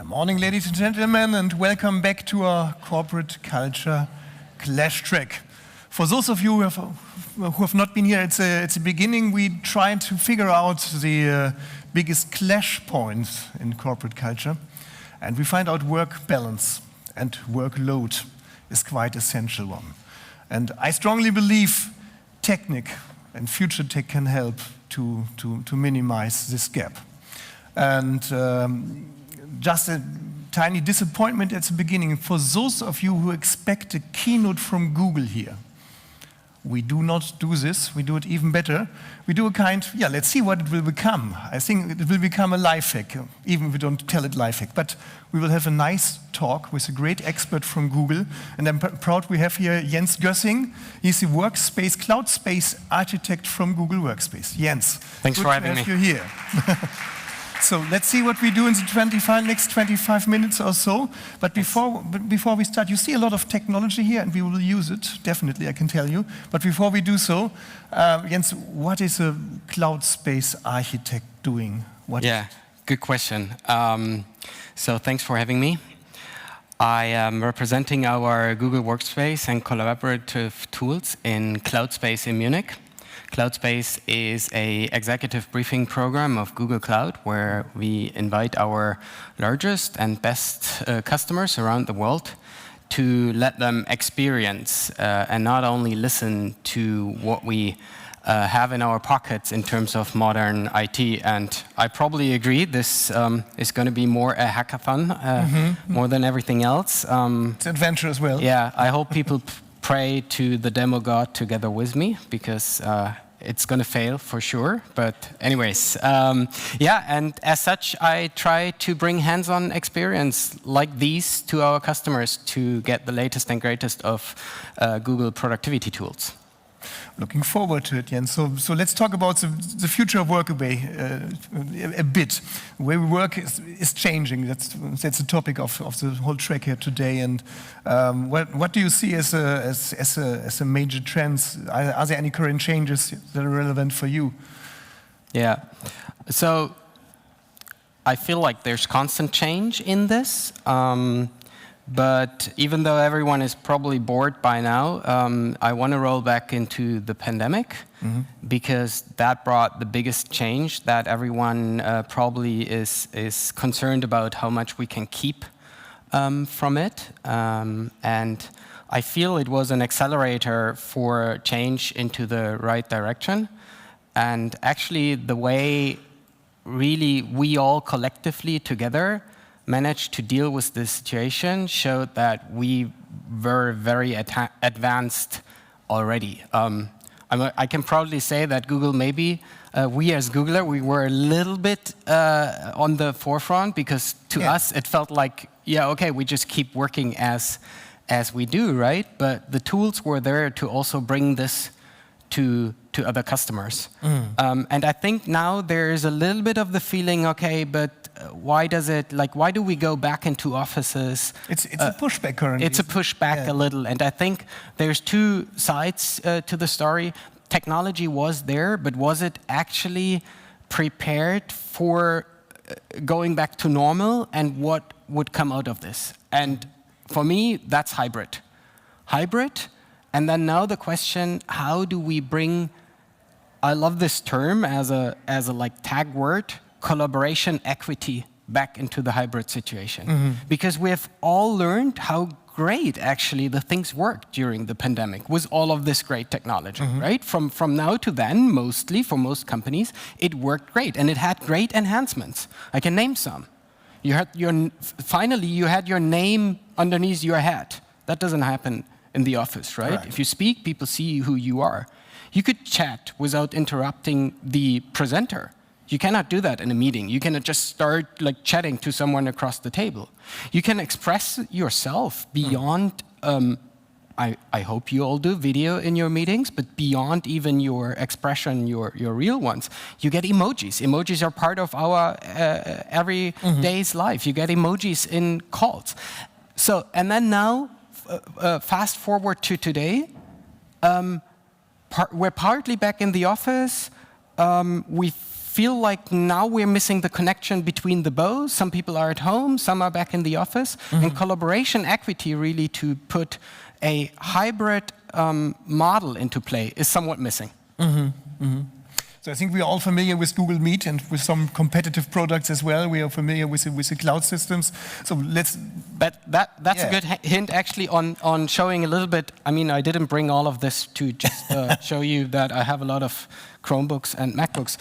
Morning, ladies and gentlemen, and welcome back to our corporate culture clash track. For those of you who have not been here at the beginning, we tried to figure out the biggest clash points in corporate culture, and we find out work balance and workload is quite essential one. And I strongly believe technique and future tech can help to minimize this gap. And just a tiny disappointment at the beginning. For those of you who expect a keynote from Google here, we do not do this. We do it even better. We do a let's see what it will become. I think it will become a life hack, even if we don't tell it life hack. But we will have a nice talk with a great expert from Google. And I'm proud we have here Jens Gössing. He's the Workspace, cloud space architect from Google Workspace. Jens, thanks for having me. Good to have you here. So let's see what we do in the next 25 minutes or so. But before we start, you see a lot of technology here, and we will use it, definitely, I can tell you. But before we do so, Jens, what is a cloud space architect doing? Good question. So thanks for having me. I am representing our Google Workspace and collaborative tools in Cloud Space in Munich. Cloud Space is an executive briefing program of Google Cloud where we invite our largest and best customers around the world to let them experience and not only listen to what we have in our pockets in terms of modern IT. And I probably agree, this is going to be more a hackathon more than everything else. It's adventure as well. Yeah, I hope people pray to the demo god together with me, because it's going to fail for sure. But anyways, and as such, I try to bring hands-on experience like these to our customers to get the latest and greatest of Google productivity tools. Looking forward to it, Jens. So let's talk about the future of work a bit. The way we work is changing. That's the topic of the whole track here today. And what do you see as a major trends? Are there any current changes that are relevant for you? Yeah. So I feel like there's constant change in this. But even though everyone is probably bored by now, I want to roll back into the pandemic, because that brought the biggest change that everyone probably is concerned about how much we can keep from it. And I feel it was an accelerator for change into the right direction. And actually, the way really we all collectively together managed to deal with this situation showed that we were very advanced already. I can proudly say that Google, maybe we as Googler, we were a little bit on the forefront, because to us it felt like, we just keep working as we do, right? But the tools were there to also bring this to other customers. And I think now there is a little bit of the feeling, but why do we go back into offices? It's a pushback currently. It's a pushback a little. And I think there's two sides to the story. Technology was there, but was it actually prepared for going back to normal, and what would come out of this? And for me, that's hybrid. And then now the question, how do we bring, I love this term as a tag word, collaboration equity back into the hybrid situation. Because we have all learned how great actually the things worked during the pandemic with all of this great technology, right? From now to then, mostly for most companies, it worked great, and it had great enhancements. I can name some. Finally, you had your name underneath your hat. That doesn't happen in the office, right? If you speak, people see who you are. You could chat without interrupting the presenter. You cannot do that in a meeting. You cannot just start chatting to someone across the table. You can express yourself beyond, I hope you all do video in your meetings, but beyond even your expression, your real ones. You get emojis. Emojis are part of our everyday's life. You get emojis in calls. So, and then now, fast forward to today, we're partly back in the office. We feel like now we're missing the connection between the both. Some people are at home, some are back in the office. And collaboration equity, really to put a hybrid model into play, is somewhat missing. So I think we are all familiar with Google Meet and with some competitive products as well. We are familiar with the cloud systems. So let's. But that's a good hint, actually, on showing a little bit. I mean, I didn't bring all of this to just show you that I have a lot of Chromebooks and MacBooks.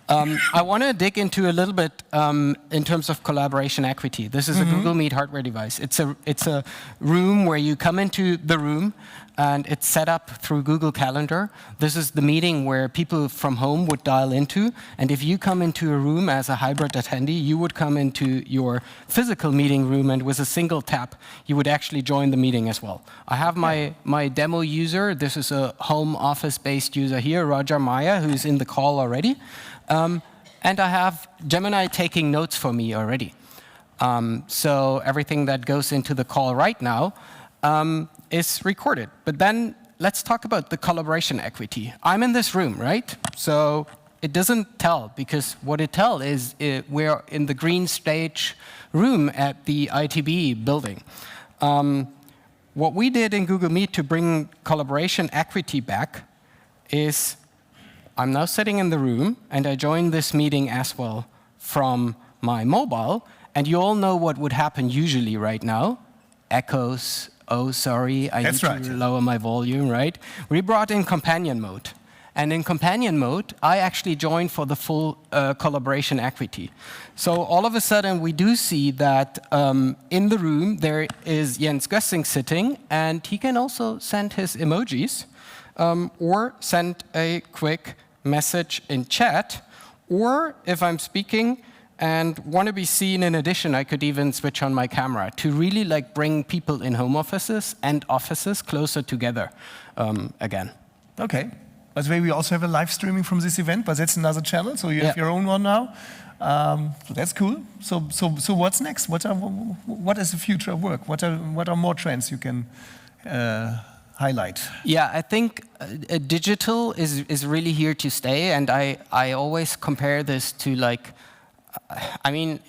I want to dig into a little bit in terms of collaboration equity. This is a Google Meet hardware device. It's a room where you come into the room, and it's set up through Google Calendar. This is the meeting where people from home would dial into. And if you come into a room as a hybrid attendee, you would come into your physical meeting room, and with a single tap, you would actually join the meeting as well. I have my demo user. This is a home office-based user here, Roger Maya, who's in the call already. And I have Gemini taking notes for me already. So everything that goes into the call right now is recorded. But then let's talk about the collaboration equity. I'm in this room, right? So it doesn't tell, because what it tells is we're in the green stage room at the ITB building. What we did in Google Meet to bring collaboration equity back is I'm now sitting in the room, and I join this meeting as well from my mobile. And you all know what would happen usually right now. Echoes, oh, sorry, I need to lower my volume, right? We brought in companion mode. And in companion mode, I actually joined for the full collaboration equity. So all of a sudden, we do see that in the room, there is Jens Gössing sitting, and he can also send his emojis, or send a quick message in chat, or if I'm speaking and want to be seen in addition, I could even switch on my camera to really bring people in home offices and offices closer together again. Okay. By the way, we also have a live streaming from this event, but that's another channel, so you have your own one now. So that's cool. So what's next? What is the future of work? What are more trends you can highlight? Yeah, I think digital is really here to stay, and I always compare this to I mean,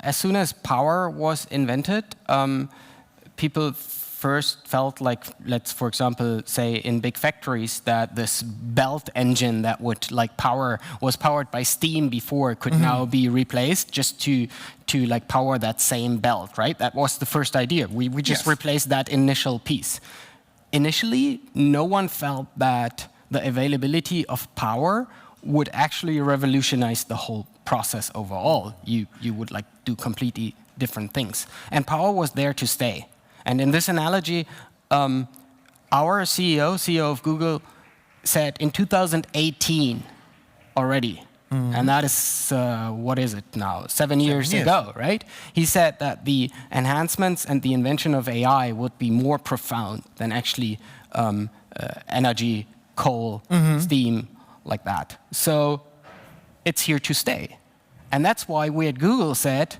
as soon as power was invented, people first felt like, let's for example say in big factories, that this belt engine that would was powered by steam before could now be replaced just to power that same belt, right? That was the first idea. We just replaced that initial piece. Initially, no one felt that the availability of power would actually revolutionize the whole process overall. You would do completely different things. And power was there to stay. And in this analogy, our CEO of Google, said in 2018 already, and that is, what is it now, 7 years ago, right? He said that the enhancements and the invention of AI would be more profound than actually energy, coal, steam, like that. So it's here to stay. And that's why we at Google said,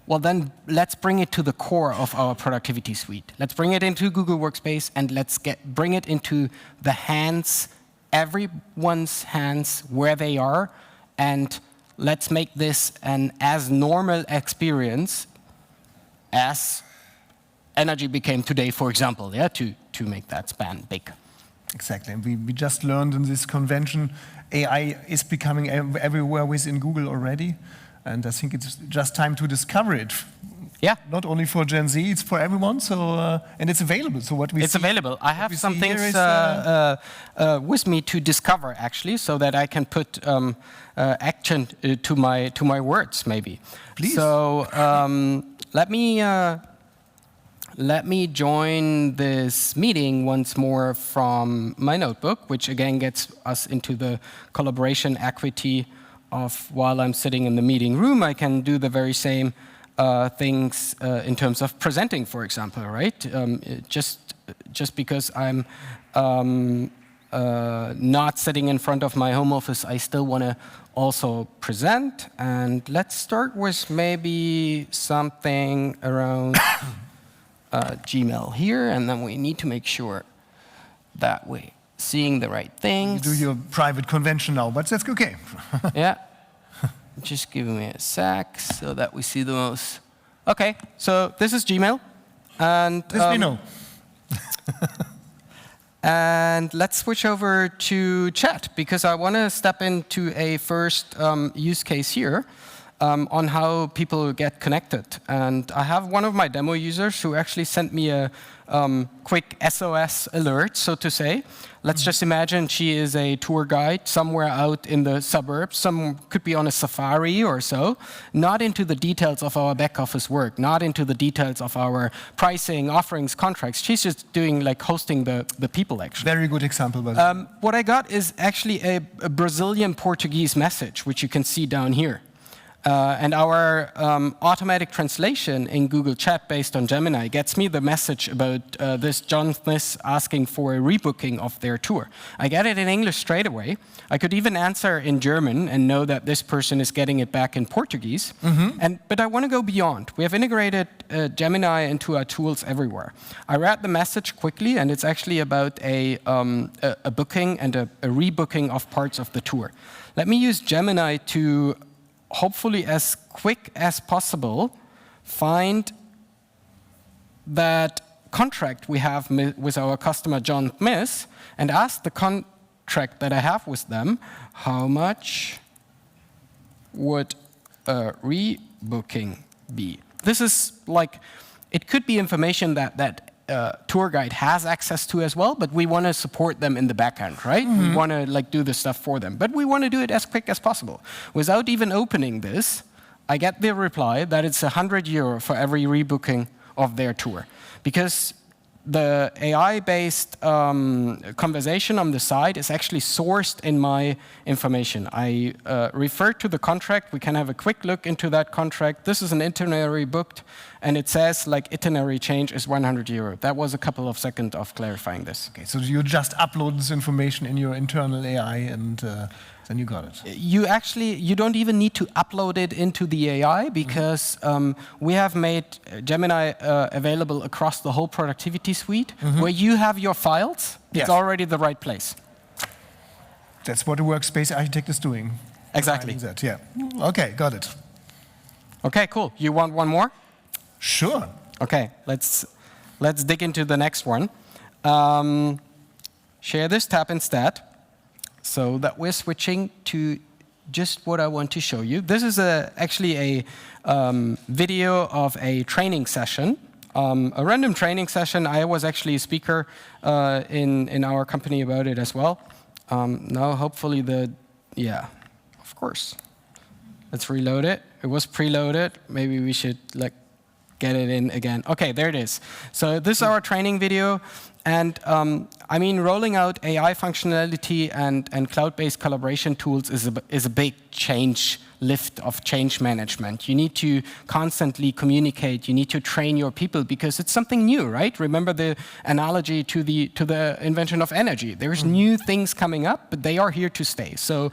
well, then let's bring it to the core of our productivity suite. Let's bring it into Google Workspace, and let's bring it into the hands, everyone's hands where they are, and let's make this an as normal experience as energy became today, for example, to make that span big. Exactly. And we just learned in this convention, AI is becoming everywhere within Google already. And I think it's just time to discover it. Yeah. Not only for Gen Z, it's for everyone. So and it's available. So it's available. I have some things with me to discover, actually, so that I can put action to my words, maybe. Please. So let me join this meeting once more from my notebook, which again gets us into the collaboration equity of while I'm sitting in the meeting room, I can do the very same things in terms of presenting, for example, right? Just because I'm not sitting in front of my home office, I still want to also present. And let's start with maybe something around Gmail here, and then we need to make sure that we're seeing the right things. You do your private convention now, but that's okay. Yeah, Just give me a sec so that we see the most. OK, so this is Gmail. And this we know. And let's switch over to chat, because I want to step into a first use case here on how people get connected. And I have one of my demo users who actually sent me a quick SOS alert, so to say. Let's just imagine she is a tour guide somewhere out in the suburbs. Some could be on a safari or so, not into the details of our back office work, not into the details of our pricing, offerings, contracts. She's just doing like hosting the people, actually. Very good example, by the way. What I got is actually a Brazilian Portuguese message, which you can see down here. And our automatic translation in Google Chat based on Gemini gets me the message about this John Smith asking for a rebooking of their tour. I get it in English straight away. I could even answer in German and know that this person is getting it back in Portuguese. But I want to go beyond. We have integrated Gemini into our tools everywhere. I read the message quickly, and it's actually about a booking and a rebooking of parts of the tour. Let me use Gemini to hopefully as quick as possible, find that contract we have with our customer John Smith and ask the contract that I have with them, how much would a rebooking be? This is like, it could be information that tour guide has access to as well, but we want to support them in the backend, right? We want to like do the stuff for them, but we want to do it as quick as possible. Without even opening this, I get the reply that it's €100 for every rebooking of their tour, because the AI-based conversation on the side is actually sourced in my information. I refer to the contract. We can have a quick look into that contract. This is an itinerary booked, and it says like itinerary change is €100. That was a couple of seconds of clarifying this. Okay, so you just upload this information in your internal AI, and then you got it. You don't even need to upload it into the AI, because we have made Gemini available across the whole productivity suite, where you have your files. Yes. It's already the right place. That's what a Workspace architect is doing. Exactly. That, yeah. Okay, got it. Okay, cool. You want one more? Sure. Okay, let's dig into the next one. Share this tab instead, so that we're switching to just what I want to show you. This is actually a video of a training session, a random training session. I was actually a speaker in our company about it as well. Now, hopefully yeah, of course. Let's reload it. It was preloaded. Maybe we should like get it in again. OK, there it is. So this is our training video. And I mean, rolling out AI functionality and cloud-based collaboration tools is a big lift of change management. You need to constantly communicate. You need to train your people, because it's something new, right? Remember the analogy to the invention of energy. There's new things coming up, but they are here to stay. So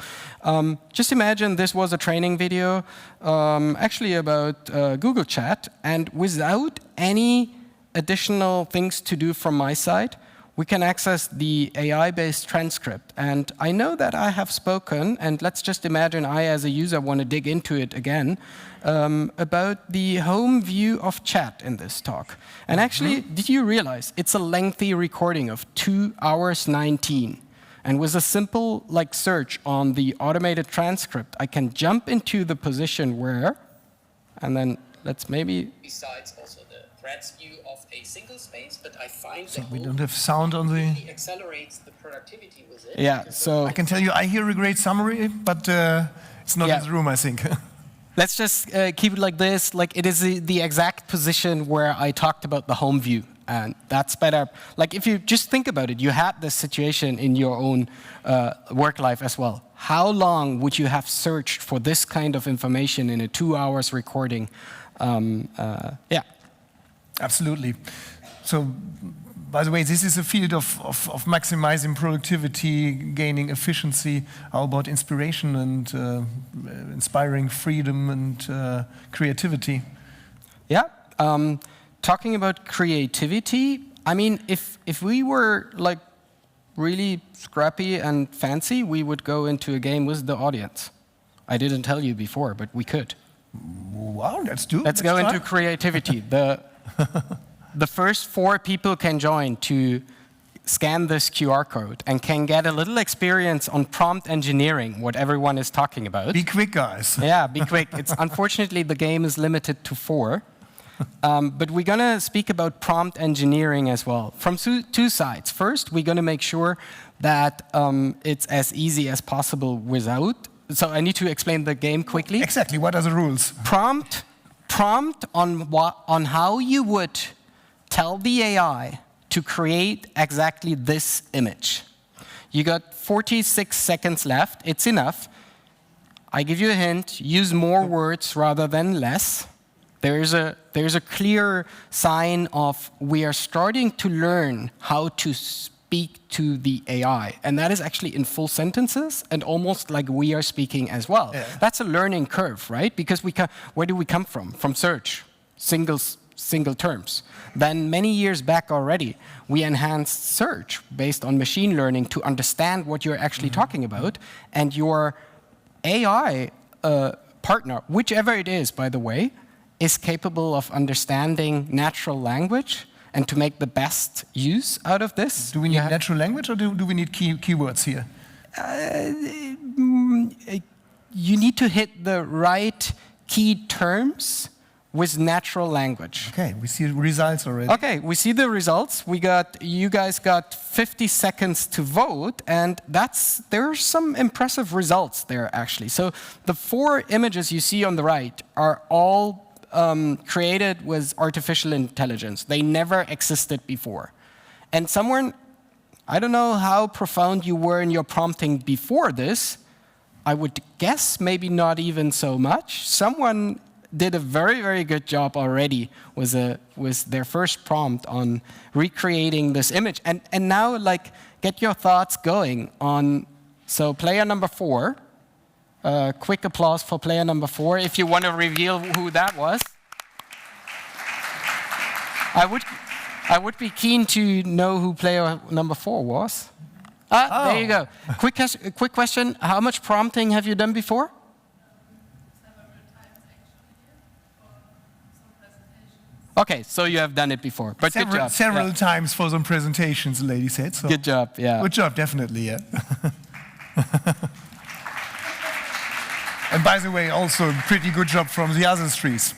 just imagine this was a training video, actually about Google Chat, and without any additional things to do from my side, we can access the AI-based transcript. And I know that I have spoken, and let's just imagine I, as a user, want to dig into it again, about the home view of chat in this talk. And actually, did you realize it's a lengthy recording of 2 hours 19? And with a simple like search on the automated transcript, I can jump into the position where, and then let's maybe. Besides also the threads view of a single space, but I find So the we don't have sound on the. really accelerates the productivity with it. Yeah, so I can tell you, I hear a great summary, but it's not in the room, I think. let's just keep it like this. Like, it is the exact position where I talked about the home view. And that's better. Like, if you just think about it, you had this situation in your own work life as well. How long would you have searched for this kind of information in a 2 hours recording? Yeah. Absolutely. So, by the way, this is a field of maximizing productivity, gaining efficiency. How about inspiration and inspiring freedom and creativity? Yeah. Talking about creativity, I mean, if we were like really scrappy and fancy, we would go into a game with the audience. I didn't tell you before, but we could. Wow, let's do it. Let's go into creativity. The first 4 people can join to scan this QR code and can get a little experience on prompt engineering, what everyone is talking about. Be quick, guys. Yeah, be quick. Unfortunately, the game is limited to 4. But we're going to speak about prompt engineering as well, from 2 sides. First, we're going to make sure that it's as easy as possible without. So I need to explain the game quickly. Exactly. What are the rules? Prompt on how you would tell the AI to create exactly this image. You got 46 seconds left. It's enough. I give you a hint. Use more words rather than less. There's a clear sign of we are starting to learn how to speak to the AI. And that is actually in full sentences and almost like we are speaking as well. Yeah. That's a learning curve, right? Because where do we come from? From search, single terms. Then many years back already, we enhanced search based on machine learning to understand what you're actually talking about. And your AI partner, whichever it is, by the way, is capable of understanding natural language and to make the best use out of this. Do we need natural language or do we need keywords here? You need to hit the right key terms with natural language. Okay, we see results already. Okay, we see the results. You guys got 50 seconds to vote, and there are some impressive results there, actually. So the 4 images you see on the right are all created with artificial intelligence. They never existed before. And someone, I don't know how profound you were in your prompting before this, I would guess maybe not even so much. Someone did a very, very good job already with their first prompt on recreating this image. And now, get your thoughts going on, so player number 4, quick applause for player number 4, if you want to reveal who that was. I would be keen to know who player number 4 was. There you go. Quick question, how much prompting have you done before? Okay, so you have done it before, but good job. Several times for some presentations, the lady said. So. Good job, yeah. Good job, definitely, yeah. And by the way, also pretty good job from the other trees.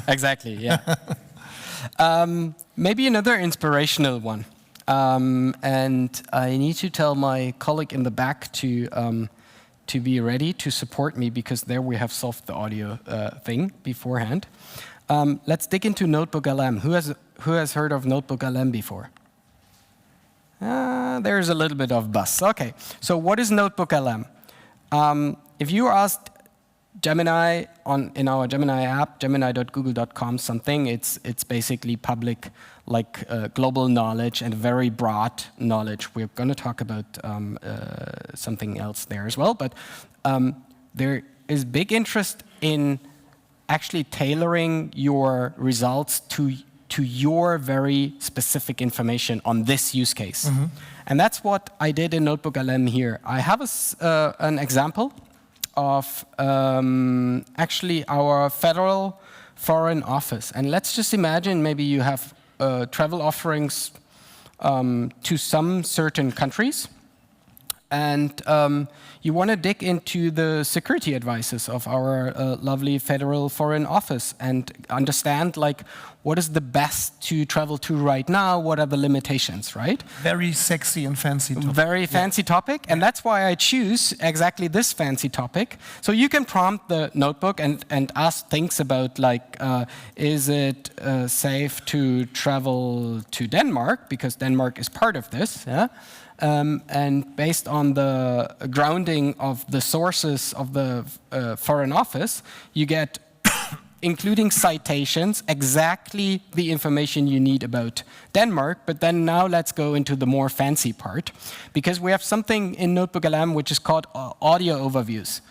Exactly, yeah. Maybe another inspirational one. And I need to tell my colleague in the back to be ready to support me, because there we have solved the audio thing beforehand. Let's dig into Notebook LM. Who has heard of Notebook LM before? There's a little bit of buzz. Okay, so what is Notebook LM? If you asked Gemini in our Gemini app, gemini.google.com something, it's basically public, global knowledge and very broad knowledge. We're going to talk about something else there as well, but there is big interest in actually tailoring your results to your very specific information on this use case. Mm-hmm. And that's what I did in Notebook LM here. I have an example of actually our federal foreign office. And let's just imagine maybe you have travel offerings to some certain countries. And you want to dig into the security advices of our lovely federal foreign office and understand, what is the best to travel to right now? What are the limitations, right? Very sexy and fancy topic. Very fancy topic, and that's why I choose exactly this fancy topic. So you can prompt the notebook and ask things about, is it safe to travel to Denmark? Because Denmark is part of this, yeah? And based on the grounding of the sources of the Foreign Office, you get, including citations, exactly the information you need about Denmark. But then now let's go into the more fancy part, because we have something in Notebook LM which is called audio overviews.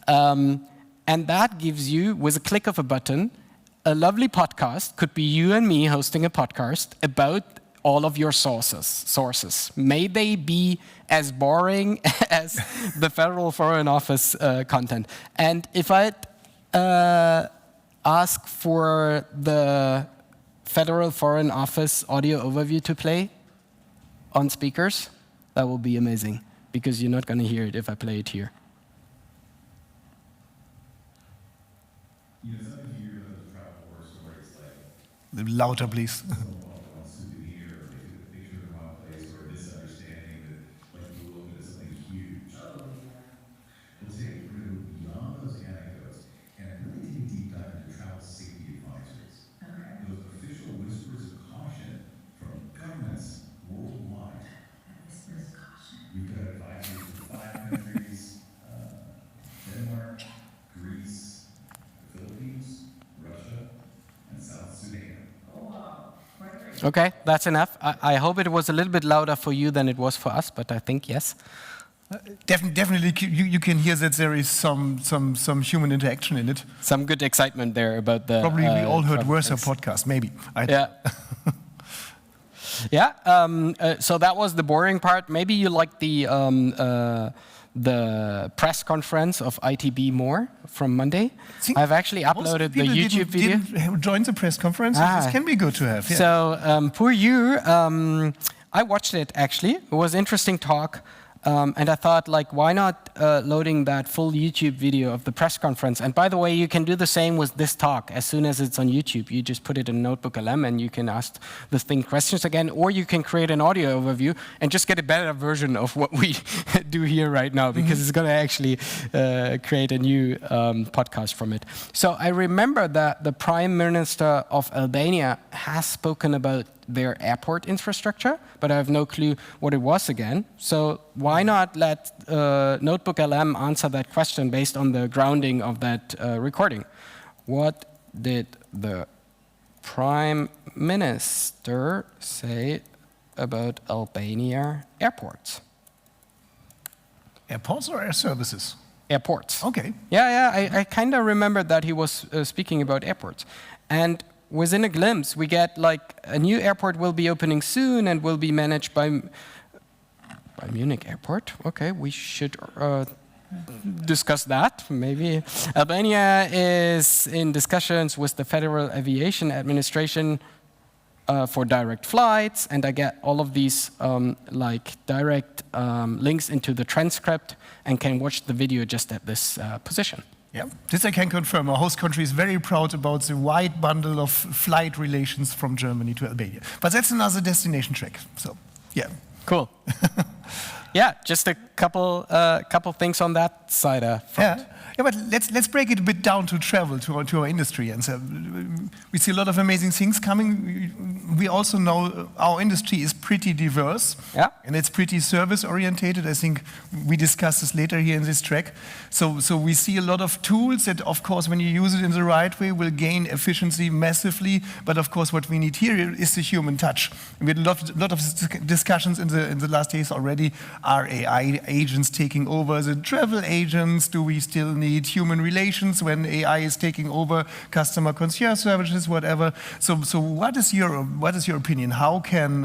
And that gives you, with a click of a button, a lovely podcast. Could be you and me hosting a podcast about all of your sources. May they be as boring as the Federal Foreign Office content. And if I ask for the Federal Foreign Office audio overview to play on speakers, that will be amazing, because you're not going to hear it if I play it here. You know, sometimes you hear those travel horror stories like Louder, please. someone on a souvenir, or they took a picture of the wrong place, or a misunderstanding that like you look at something huge. Well, today we're going to move beyond those anecdotes and really take a deep dive into travel safety advisories. Those official whispers of caution from governments worldwide. We've got advisories from 5 countries: Denmark, Greece, the Philippines, Russia, and South Sudan. Okay, that's enough. I hope it was a little bit louder for you than it was for us, but I think yes. Definitely, you can hear that there is some human interaction in it. Some good excitement there about the. Probably we all heard travel worse things. podcast, maybe. Yeah. Yeah. So that was the boring part. Maybe you like the press conference of ITB more from Monday. I've actually uploaded the YouTube video. Didn't join the press conference. This can be good to have. Yeah. So for you, I watched it actually. It was an interesting talk. And I thought, like, why not loading that full YouTube video of the press conference? And by the way, you can do the same with this talk. As soon as it's on YouTube, you just put it in Notebook LM and you can ask the thing questions again, or you can create an audio overview and just get a better version of what we do here right now, because it's going to actually create a new podcast from it. So I remember that the Prime Minister of Albania has spoken about their airport infrastructure, but I have no clue what it was again. So why not let Notebook LM answer that question based on the grounding of that recording? What did the Prime Minister say about Albania airports? Airports or air services? Airports. Okay. Yeah, I kind of remember that he was speaking about airports. And within a glimpse, we get like a new airport will be opening soon and will be managed by Munich Airport. Okay, we should discuss that, maybe. Albania is in discussions with the Federal Aviation Administration for direct flights, and I get all of these like direct links into the transcript and can watch the video just at this position. Yeah, this I can confirm. Our host country is very proud about the wide bundle of flight relations from Germany to Albania. But that's another destination track. So, yeah. Cool. Yeah, just a couple things on that side. Yeah, but let's break it a bit down to travel, to our industry. And so we see a lot of amazing things coming. We also know our industry is pretty diverse. Yeah. And it's pretty service orientated. I think we discuss this later here in this track. So we see a lot of tools that, of course, when you use it in the right way, will gain efficiency massively. But of course, what we need here is the human touch. We had a lot of discussions in the last days already. Are AI agents taking over the travel agents? Do we still need human relations when AI is taking over customer concierge services, whatever? So what is your opinion? How can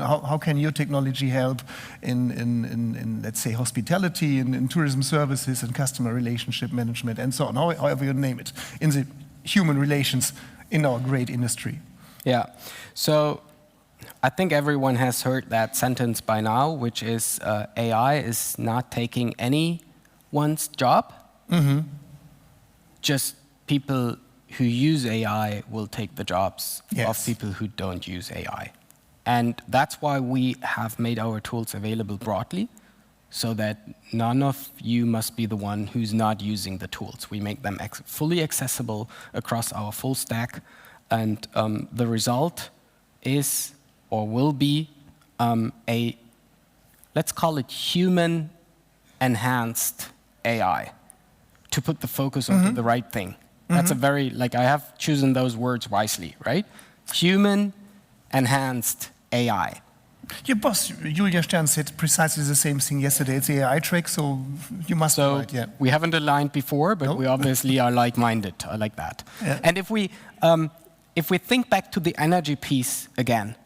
your technology help in let's say hospitality, in tourism services, and customer relationship management, and so on, however you name it, in the human relations in our great industry? Yeah. So I think everyone has heard that sentence by now, which is AI is not taking anyone's job. Just people who use AI will take the jobs of people who don't use AI. And that's why we have made our tools available broadly, so that none of you must be the one who's not using the tools. We make them fully accessible across our full stack. And the result is, or will be, let's call it human-enhanced AI, to put the focus on the right thing. That's a very, like, I have chosen those words wisely, right? Human-enhanced AI. Your boss, Julia Stern, said precisely the same thing yesterday. It's the AI track, so you must be right, yeah. We haven't aligned before, but we obviously are like-minded. I like that. Yeah. And if we think back to the energy piece again,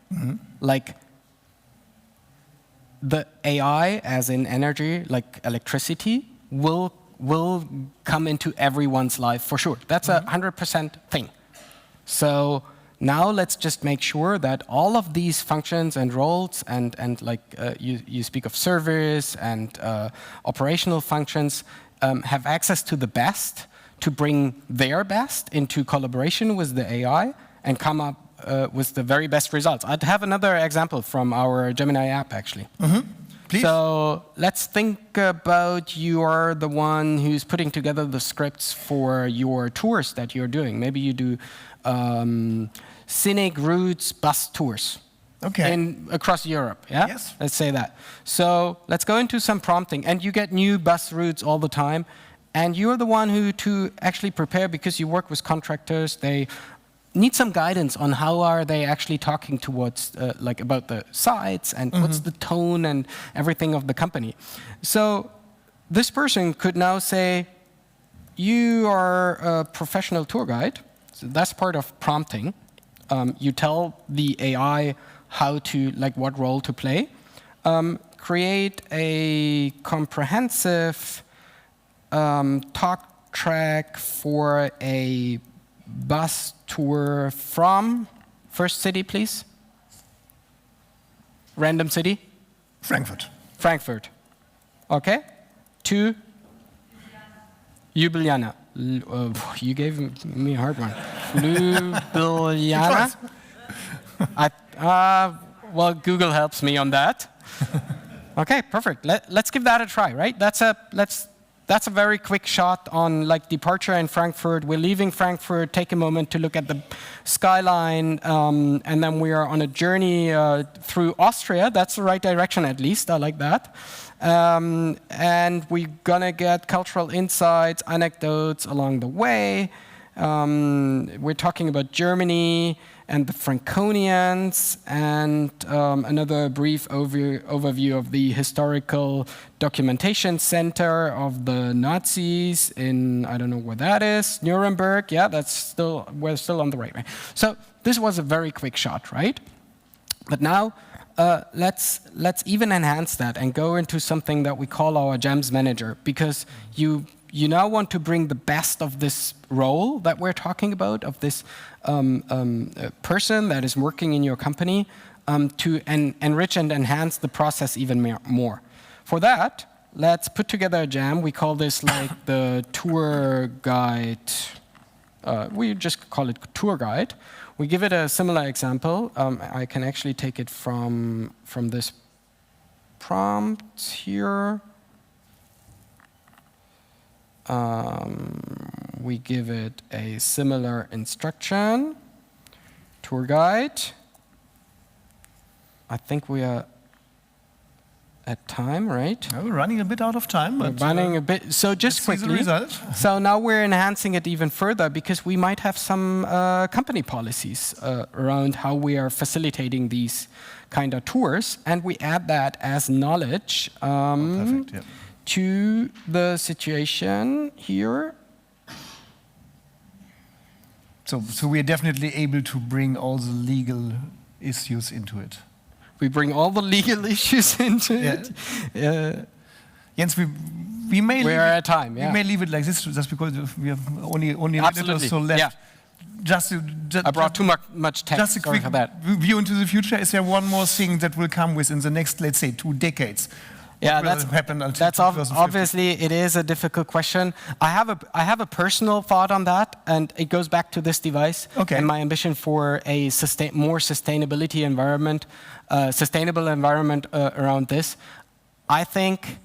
like the AI, as in energy, like electricity, will come into everyone's life for sure. That's a 100% thing. So now let's just make sure that all of these functions and roles and like you speak of servers and operational functions have access to the best to bring their best into collaboration with the AI and come up with the very best results. I'd have another example from our Gemini app, actually. Please. So let's think about you are the one who's putting together the scripts for your tours that you're doing. Maybe you do scenic routes bus tours across Europe. Yeah? Yes. Let's say that. So let's go into some prompting. And you get new bus routes all the time. And you're the one who to actually prepare, because you work with contractors. They need some guidance on how are they actually talking towards, like about the sites and what's the tone and everything of the company. So this person could now say, you are a professional tour guide. So that's part of prompting. You tell the AI how to, like what role to play. Create a comprehensive talk track for a bus tour from, first city, please. Random city? Frankfurt. Frankfurt. Okay. To? Ljubljana. You gave me a hard one. Ljubljana. Well, Google helps me on that. Okay, perfect. Let's give that a try, right? That's a very quick shot on like departure in Frankfurt. We're leaving Frankfurt, take a moment to look at the skyline, and then we are on a journey through Austria. That's the right direction, at least. I like that. And we're gonna get cultural insights, anecdotes along the way. We're talking about Germany and the Franconians, and another brief overview of the historical documentation center of the Nazis in, I don't know where that is, Nuremberg. Yeah, we're still on the right way. So this was a very quick shot, right? But now let's even enhance that and go into something that we call our GEMS manager, because you now want to bring the best of this role that we're talking about, of this person that is working in your company, to enrich and enhance the process even more. For that, let's put together a gem. We call this like the tour guide. We just call it tour guide. We give it a similar example. I can actually take it from this prompt here. We give it a similar instruction, tour guide. I think we are at time, right? We're running a bit out of time. We're running a bit. So just quickly. So now we're enhancing it even further, because we might have some company policies around how we are facilitating these kind of tours, and we add that as knowledge. Perfect, yeah. To the situation here. So we are definitely able to bring all the legal issues into it. We bring all the legal issues into it. Jens, we may we're at time. We may leave it like this, just because we have only a minute or so left. Yeah. Just I brought too much text. Just a quick view into the future. Is there one more thing that will come within the next, let's say, 2 decades? Yeah, that's obviously it is a difficult question. I have a personal thought on that, and it goes back to this device and my ambition for a more sustainable environment around this. I think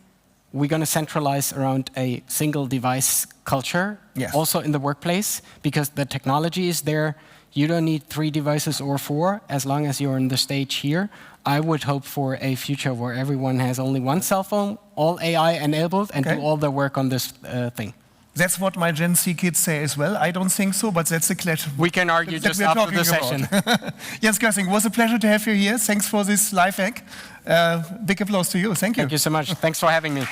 we're going to centralize around a single device culture, also in the workplace, because the technology is there. You don't need 3 devices or 4 as long as you're on the stage here. I would hope for a future where everyone has only one cell phone, all AI enabled, and do all their work on this thing. That's what my Gen Z kids say as well. I don't think so, but that's a clash. We can argue just after the session. Jens Gössing, it was a pleasure to have you here. Thanks for this live hack. Big applause to you. Thank you. Thank you so much. Thanks for having me.